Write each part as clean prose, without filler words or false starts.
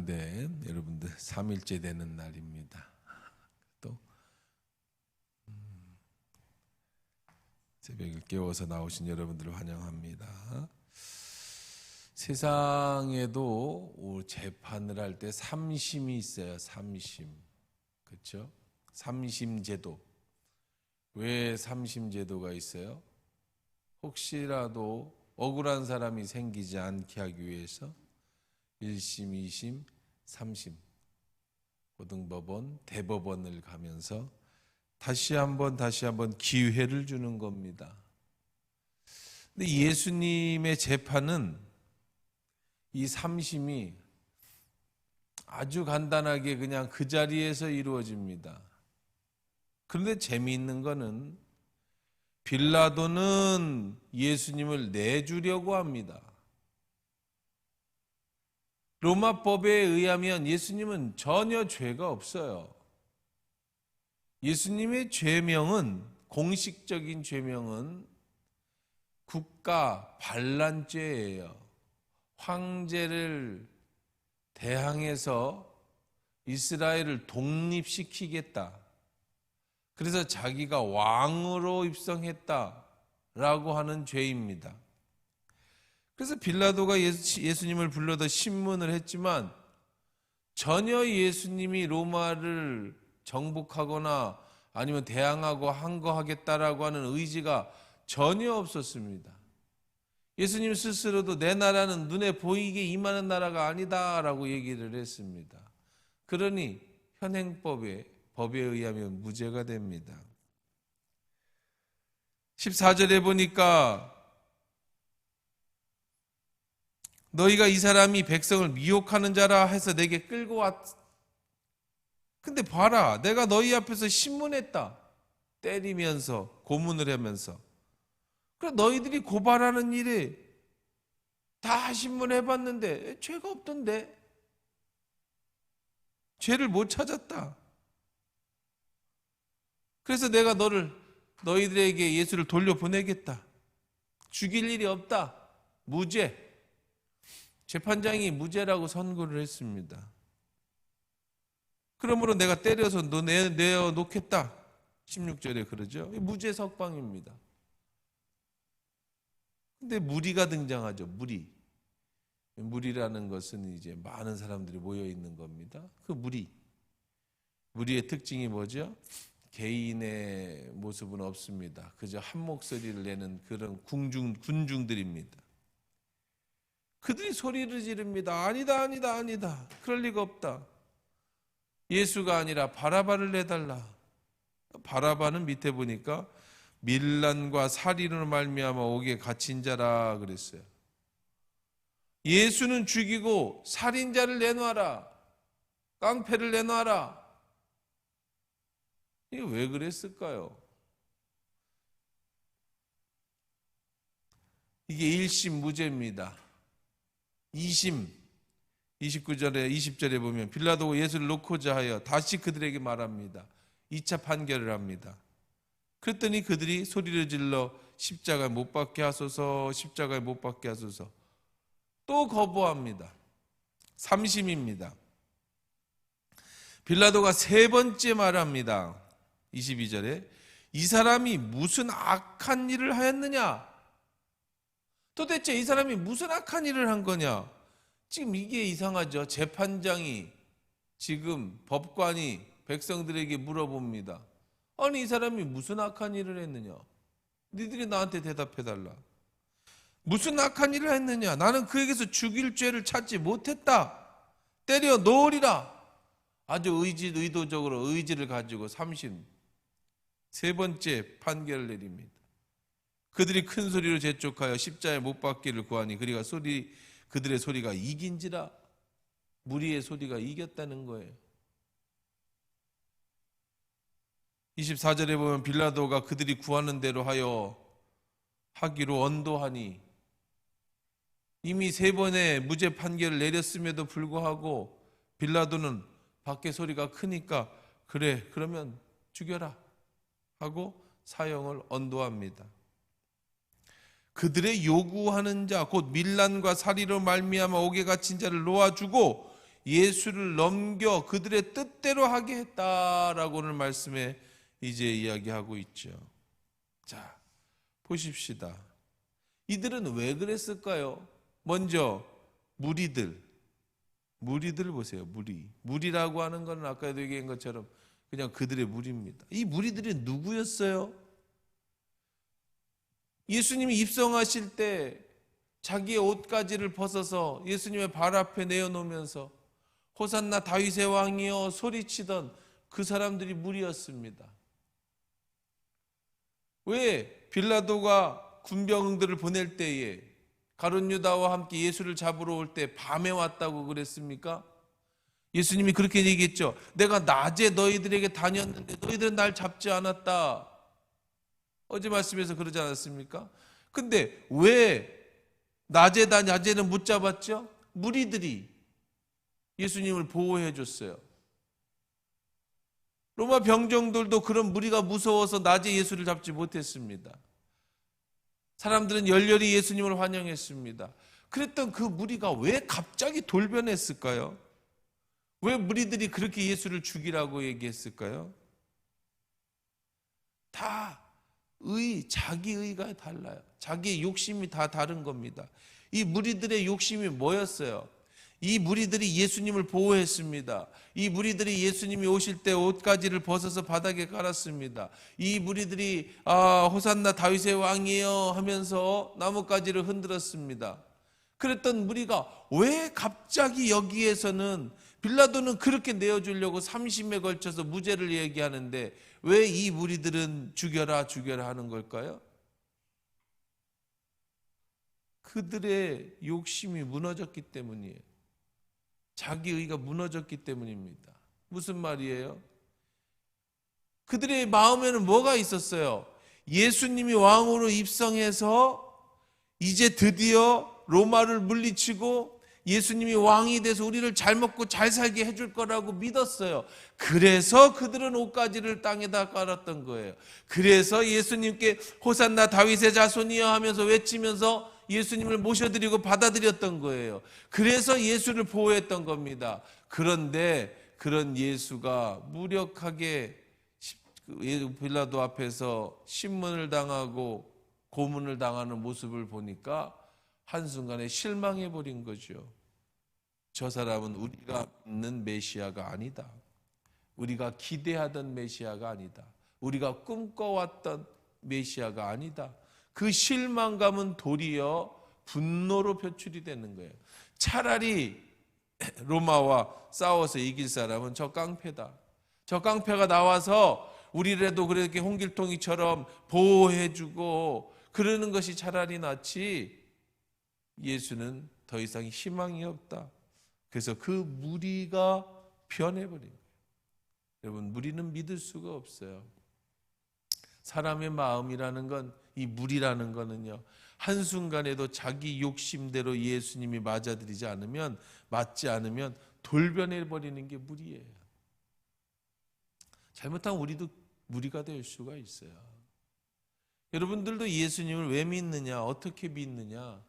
주간인데 여러분들 3일째 되는 날입니다. 또 새벽을 깨워서 나오신 여러분들을 환영합니다. 세상에도 재판을 할 때 삼심이 있어요. 삼심. 그렇죠? 삼심제도. 왜 삼심제도가 있어요? 혹시라도 억울한 사람이 생기지 않게 하기 위해서 1심, 2심, 3심 고등법원, 대법원을 가면서 다시 한번 기회를 주는 겁니다. 근데 예수님의 재판은 이 3심이 아주 간단하게 그냥 그 자리에서 이루어집니다. 그런데 재미있는 거는 빌라도는 예수님을 내주려고 합니다. 로마법에 의하면 예수님은 전혀 죄가 없어요. 예수님의 죄명은, 공식적인 죄명은 국가 반란죄예요. 황제를 대항해서 이스라엘을 독립시키겠다. 그래서 자기가 왕으로 입성했다라고 하는 죄입니다. 그래서 빌라도가 예수님을 불러다 신문을 했지만 전혀 예수님이 로마를 정복하거나 아니면 대항하고 항거하겠다라고 하는 의지가 전혀 없었습니다. 예수님 스스로도 내 나라는 눈에 보이게 임하는 나라가 아니다라고 얘기를 했습니다. 그러니 현행법에 의하면 무죄가 됩니다. 14절에 보니까 너희가 이 사람이 백성을 미혹하는 자라 해서 내게 끌고 왔. 근데 봐라, 내가 너희 앞에서 신문했다. 때리면서, 고문을 하면서. 그래 너희들이 고발하는 일에 다 신문해봤는데 죄가 없던데. 죄를 못 찾았다. 그래서 내가 너희들에게 예수를 돌려보내겠다. 죽일 일이 없다. 무죄. 재판장이 무죄라고 선고를 했습니다. 그러므로 내가 때려서 너 내어놓겠다. 16절에 그러죠. 무죄 석방입니다. 근데 무리가 등장하죠. 무리라는 것은 이제 많은 사람들이 모여 있는 겁니다. 그 무리의 특징이 뭐죠? 개인의 모습은 없습니다. 그저 한 목소리를 내는 그런 군중들입니다. 그들이 소리를 지릅니다. 아니다. 그럴 리가 없다. 예수가 아니라 바라바를 내달라. 바라바는 밑에 보니까 밀란과 살인으로 말미암아 옥에 갇힌 자라 그랬어요. 예수는 죽이고 살인자를 내놔라. 깡패를 내놔라. 이게 왜 그랬을까요? 이게 1심 무죄입니다. 2심 29절에 20절에 보면 빌라도가 예수를 놓고자 하여 다시 그들에게 말합니다. 2차 판결을 합니다. 그랬더니 그들이 소리를 질러 십자가에 못 박게 하소서, 십자가에 못 박게 하소서. 또 거부합니다. 3심입니다. 빌라도가 세 번째 말합니다. 22절에 이 사람이 무슨 악한 일을 하였느냐? 도대체 이 사람이 무슨 악한 일을 한 거냐? 지금 이게 이상하죠. 재판장이 지금 법관이 백성들에게 물어봅니다. 아니 이 사람이 무슨 악한 일을 했느냐? 니들이 나한테 대답해달라. 무슨 악한 일을 했느냐? 나는 그에게서 죽일 죄를 찾지 못했다. 때려 놓으리라. 아주 의도적으로 의지를 가지고 3심 세 번째 판결을 내립니다. 그들이 큰 소리로 재촉하여 십자가에 못 박기를 구하니 그들의 소리가 이긴지라. 무리의 소리가 이겼다는 거예요. 24절에 보면 빌라도가 그들이 구하는 대로 하기로 언도하니 이미 세 번의 무죄 판결을 내렸음에도 불구하고 빌라도는 밖에 소리가 크니까 그래 그러면 죽여라 하고 사형을 언도합니다. 그들의 요구하는 자 곧 밀란과 살인으로 말미암아 옥에 갇힌 자를 놓아주고 예수를 넘겨 그들의 뜻대로 하게 했다라고 오늘 말씀에 이제 이야기하고 있죠. 자, 보십시다. 이들은 왜 그랬을까요? 먼저 무리들 보세요. 무리라고 하는 건 아까도 얘기한 것처럼 그냥 그들의 무리입니다. 이 무리들이 누구였어요? 예수님이 입성하실 때 자기의 옷가지를 벗어서 예수님의 발 앞에 내어놓으면서 호산나 다윗의 왕이여 소리치던 그 사람들이 무리였습니다. 왜 빌라도가 군병들을 보낼 때에 가룟 유다와 함께 예수를 잡으러 올 때 밤에 왔다고 그랬습니까? 예수님이 그렇게 얘기했죠. 내가 낮에 너희들에게 다녔는데 너희들은 날 잡지 않았다. 어제 말씀에서 그러지 않았습니까? 근데 왜 낮에는 못 잡았죠? 무리들이 예수님을 보호해 줬어요. 로마 병정들도 그런 무리가 무서워서 낮에 예수를 잡지 못했습니다. 사람들은 열렬히 예수님을 환영했습니다. 그랬던 그 무리가 왜 갑자기 돌변했을까요? 왜 무리들이 그렇게 예수를 죽이라고 얘기했을까요? 다 자기 의가 달라요. 자기의 욕심이 다 다른 겁니다. 이 무리들의 욕심이 뭐였어요? 이 무리들이 예수님을 보호했습니다. 이 무리들이 예수님이 오실 때 옷가지를 벗어서 바닥에 깔았습니다. 이 무리들이 호산나 다윗의 왕이여 하면서 나뭇가지를 흔들었습니다. 그랬던 무리가 왜 갑자기 여기에서는 빌라도는 그렇게 내어주려고 30에 걸쳐서 무죄를 얘기하는데 왜 이 무리들은 죽여라 하는 걸까요? 그들의 욕심이 무너졌기 때문이에요. 자기의가 무너졌기 때문입니다. 무슨 말이에요? 그들의 마음에는 뭐가 있었어요? 예수님이 왕으로 입성해서 이제 드디어 로마를 물리치고 예수님이 왕이 돼서 우리를 잘 먹고 잘 살게 해줄 거라고 믿었어요. 그래서 그들은 옷가지를 땅에다 깔았던 거예요. 그래서 예수님께 호산나 다윗의 자손이여 하면서 외치면서 예수님을 모셔드리고 받아들였던 거예요. 그래서 예수를 보호했던 겁니다. 그런데 그런 예수가 무력하게 빌라도 앞에서 신문을 당하고 고문을 당하는 모습을 보니까 한순간에 실망해버린 거죠. 저 사람은 우리가 믿는 메시아가 아니다. 우리가 기대하던 메시아가 아니다. 우리가 꿈꿔왔던 메시아가 아니다. 그 실망감은 도리어 분노로 표출이 되는 거예요. 차라리 로마와 싸워서 이길 사람은 저 깡패다. 저 깡패가 나와서 우리라도 그렇게 홍길동이처럼 보호해주고 그러는 것이 차라리 낫지. 예수는 더 이상 희망이 없다. 그래서 그 무리가 변해버린 거예요. 여러분, 무리는 믿을 수가 없어요. 사람의 마음이라는 건, 이 무리라는 거는요, 한순간에도 자기 욕심대로 예수님이 맞지 않으면 돌변해버리는 게 무리예요. 잘못하면 우리도 무리가 될 수가 있어요. 여러분들도 예수님을 왜 믿느냐, 어떻게 믿느냐?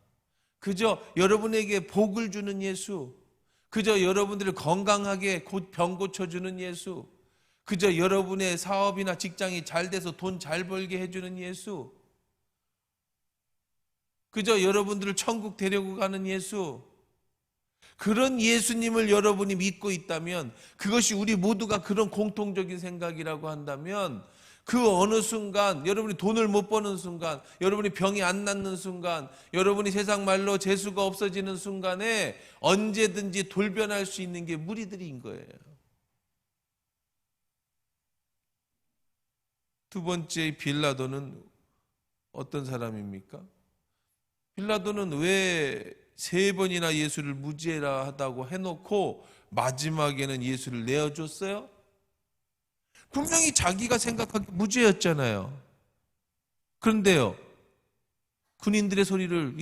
그저 여러분에게 복을 주는 예수, 그저 여러분들을 건강하게 곧 병 고쳐주는 예수, 그저 여러분의 사업이나 직장이 잘 돼서 돈 잘 벌게 해주는 예수, 그저 여러분들을 천국 데리고 가는 예수, 그런 예수님을 여러분이 믿고 있다면, 그것이 우리 모두가 그런 공통적인 생각이라고 한다면, 그 어느 순간, 여러분이 돈을 못 버는 순간, 여러분이 병이 안 낫는 순간, 여러분이 세상 말로 재수가 없어지는 순간에 언제든지 돌변할 수 있는 게 무리들인 거예요. 두 번째, 빌라도는 어떤 사람입니까? 빌라도는 왜 3번이나 예수를 무죄라 하다고 해놓고 마지막에는 예수를 내어줬어요? 분명히 자기가 생각하기 무죄였잖아요. 그런데요, 군인들의 소리를,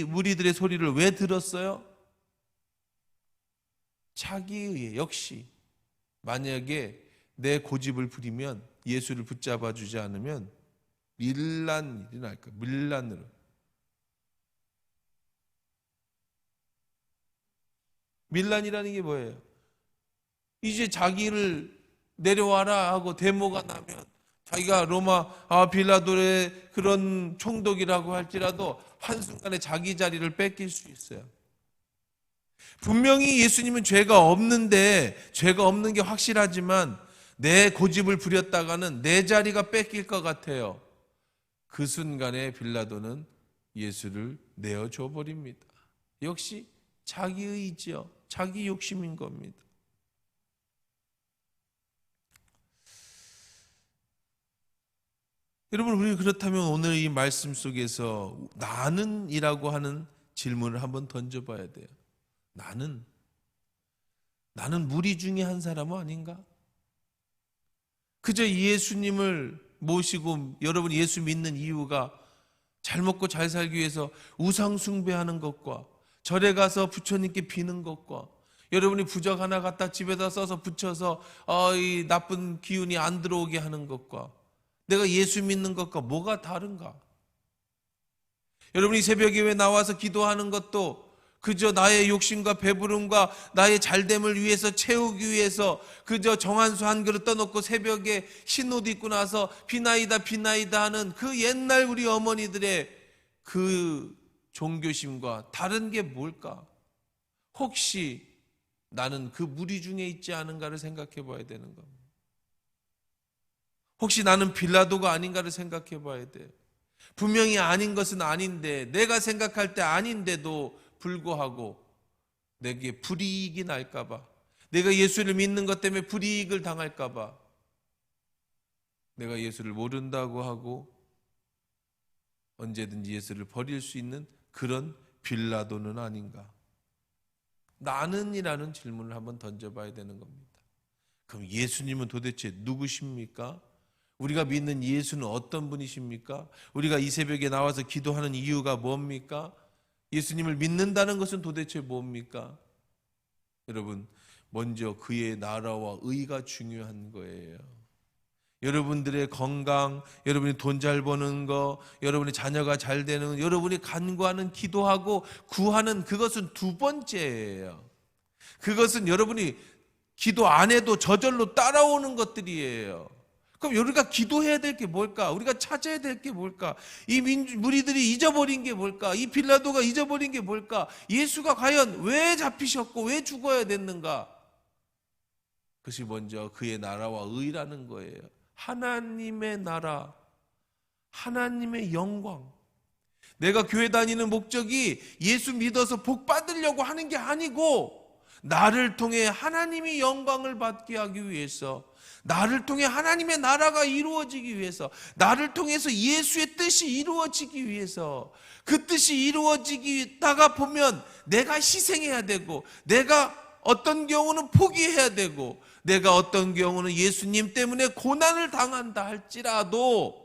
무리들의 소리를 왜 들었어요? 자기의 역시 만약에 내 고집을 부리면 예수를 붙잡아 주지 않으면 밀란 일이 날 거예요. 밀란으로. 밀란이라는 게 뭐예요? 이제 자기를 내려와라 하고 데모가 나면 자기가 로마 빌라도의 그런 총독이라고 할지라도 한순간에 자기 자리를 뺏길 수 있어요. 분명히 예수님은 죄가 없는데, 죄가 없는 게 확실하지만 내 고집을 부렸다가는 내 자리가 뺏길 것 같아요. 그 순간에 빌라도는 예수를 내어줘 버립니다. 역시 자기 의지요, 자기 욕심인 겁니다. 여러분, 우리 그렇다면 오늘 이 말씀 속에서 나는이라고 하는 질문을 한번 던져봐야 돼요. 나는 무리 중에 한 사람은 아닌가? 그저 예수님을 모시고 여러분 예수 믿는 이유가 잘 먹고 잘 살기 위해서 우상 숭배하는 것과 절에 가서 부처님께 비는 것과 여러분이 부적 하나 갖다 집에다 써서 붙여서 이 나쁜 기운이 안 들어오게 하는 것과 내가 예수 믿는 것과 뭐가 다른가? 여러분이 새벽에 왜 나와서 기도하는 것도 그저 나의 욕심과 배부름과 나의 잘됨을 위해서 채우기 위해서 그저 정한수 한 그릇 떠놓고 새벽에 흰옷 입고 나서 비나이다 비나이다 하는 그 옛날 우리 어머니들의 그 종교심과 다른 게 뭘까? 혹시 나는 그 무리 중에 있지 않은가를 생각해 봐야 되는 겁니다. 혹시 나는 빌라도가 아닌가를 생각해 봐야 돼. 분명히 아닌 것은 아닌데 내가 생각할 때 아닌데도 불구하고 내게 불이익이 날까 봐, 내가 예수를 믿는 것 때문에 불이익을 당할까 봐 내가 예수를 모른다고 하고 언제든지 예수를 버릴 수 있는 그런 빌라도는 아닌가? 나는이라는 질문을 한번 던져봐야 되는 겁니다. 그럼 예수님은 도대체 누구십니까? 우리가 믿는 예수는 어떤 분이십니까? 우리가 이 새벽에 나와서 기도하는 이유가 뭡니까? 예수님을 믿는다는 것은 도대체 뭡니까? 여러분, 먼저 그의 나라와 의가 중요한 거예요. 여러분들의 건강, 여러분이 돈 잘 버는 거, 여러분의 자녀가 잘 되는, 여러분이 간구하는, 기도하고 구하는 그것은 두 번째예요. 그것은 여러분이 기도 안 해도 저절로 따라오는 것들이에요. 그럼 우리가 기도해야 될 게 뭘까? 우리가 찾아야 될 게 뭘까? 이 무리들이 잊어버린 게 뭘까? 이 빌라도가 잊어버린 게 뭘까? 예수가 과연 왜 잡히셨고 왜 죽어야 됐는가? 그것이 먼저 그의 나라와 의라는 거예요. 하나님의 나라, 하나님의 영광. 내가 교회 다니는 목적이 예수 믿어서 복 받으려고 하는 게 아니고 나를 통해 하나님이 영광을 받게 하기 위해서, 나를 통해 하나님의 나라가 이루어지기 위해서, 나를 통해서 예수의 뜻이 이루어지기 위해서, 그 뜻이 이루어지다가 보면 내가 희생해야 되고, 내가 어떤 경우는 포기해야 되고, 내가 어떤 경우는 예수님 때문에 고난을 당한다 할지라도,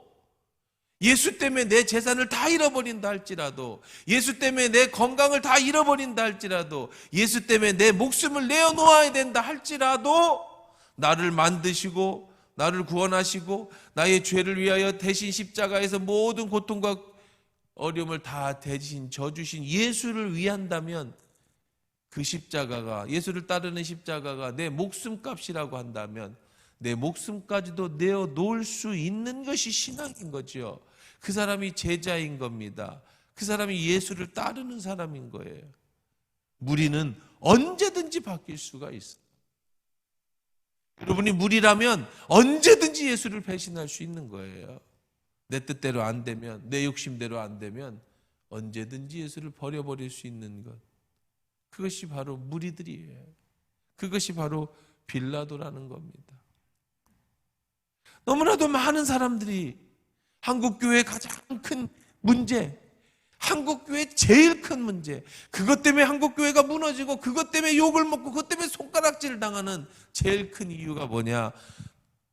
예수 때문에 내 재산을 다 잃어버린다 할지라도, 예수 때문에 내 건강을 다 잃어버린다 할지라도, 예수 때문에 내 목숨을 내어놓아야 된다 할지라도 나를 만드시고 나를 구원하시고 나의 죄를 위하여 대신 십자가에서 모든 고통과 어려움을 다 대신 져주신 예수를 위한다면, 그 십자가가, 예수를 따르는 십자가가 내 목숨값이라고 한다면 내 목숨까지도 내어놓을 수 있는 것이 신앙인 거죠. 그 사람이 제자인 겁니다. 그 사람이 예수를 따르는 사람인 거예요. 무리는 언제든지 바뀔 수가 있어요. 여러분이 무리라면 언제든지 예수를 배신할 수 있는 거예요. 내 뜻대로 안 되면, 내 욕심대로 안 되면 언제든지 예수를 버려버릴 수 있는 것, 그것이 바로 무리들이에요. 그것이 바로 빌라도라는 겁니다. 너무나도 많은 사람들이 한국교회의 가장 큰 문제, 한국교회의 제일 큰 문제, 그것 때문에 한국교회가 무너지고 그것 때문에 욕을 먹고 그것 때문에 손가락질 당하는 제일 큰 이유가 뭐냐?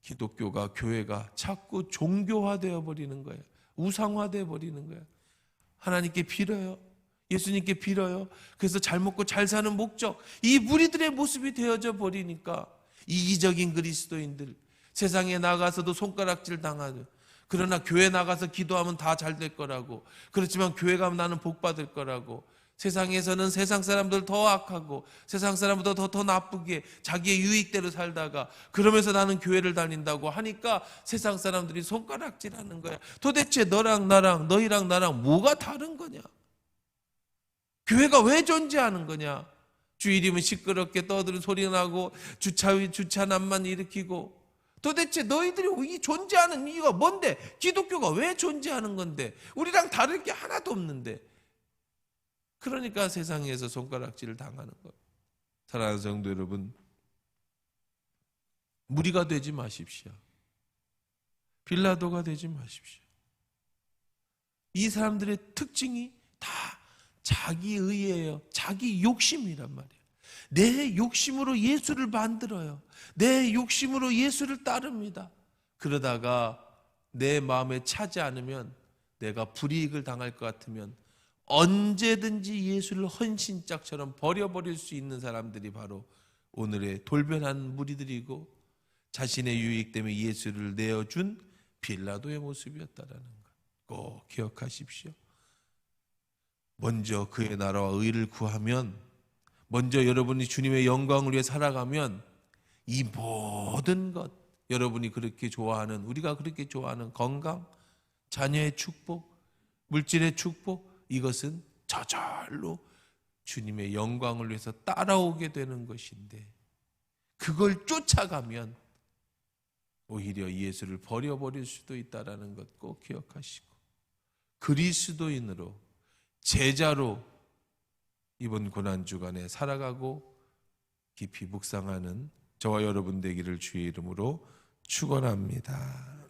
기독교가, 교회가 자꾸 종교화되어 버리는 거예요. 우상화되어 버리는 거예요. 하나님께 빌어요, 예수님께 빌어요. 그래서 잘 먹고 잘 사는 목적, 이 무리들의 모습이 되어져 버리니까 이기적인 그리스도인들, 세상에 나가서도 손가락질 당하죠. 그러나 교회 나가서 기도하면 다 잘 될 거라고, 그렇지만 교회 가면 나는 복 받을 거라고 세상에서는 세상 사람들 더 악하고 세상 사람보다 더 나쁘게 자기의 유익대로 살다가 그러면서 나는 교회를 다닌다고 하니까 세상 사람들이 손가락질하는 거야. 도대체 너랑 나랑 너희랑 나랑 뭐가 다른 거냐? 교회가 왜 존재하는 거냐? 주일이면 시끄럽게 떠드는 소리 나고 주차난만 일으키고 도대체 너희들이 이 존재하는 이유가 뭔데? 기독교가 왜 존재하는 건데? 우리랑 다를 게 하나도 없는데. 그러니까 세상에서 손가락질을 당하는 거예요. 사랑하는 성도 여러분, 무리가 되지 마십시오. 빌라도가 되지 마십시오. 이 사람들의 특징이 다 자기의예요. 자기 욕심이란 말이에요. 내 욕심으로 예수를 만들어요. 내 욕심으로 예수를 따릅니다. 그러다가 내 마음에 차지 않으면, 내가 불이익을 당할 것 같으면 언제든지 예수를 헌신짝처럼 버려버릴 수 있는 사람들이 바로 오늘의 돌변한 무리들이고 자신의 유익 때문에 예수를 내어준 빌라도의 모습이었다라는 것 꼭 기억하십시오. 먼저 그의 나라와 의를 구하면, 먼저 여러분이 주님의 영광을 위해 살아가면 이 모든 것, 여러분이 그렇게 좋아하는, 우리가 그렇게 좋아하는 건강, 자녀의 축복, 물질의 축복, 이것은 저절로 주님의 영광을 위해서 따라오게 되는 것인데, 그걸 쫓아가면 오히려 예수를 버려버릴 수도 있다는 것 꼭 기억하시고, 그리스도인으로, 제자로 이번 고난주간에 살아가고 깊이 묵상하는 저와 여러분 되기를 주의 이름으로 축원합니다.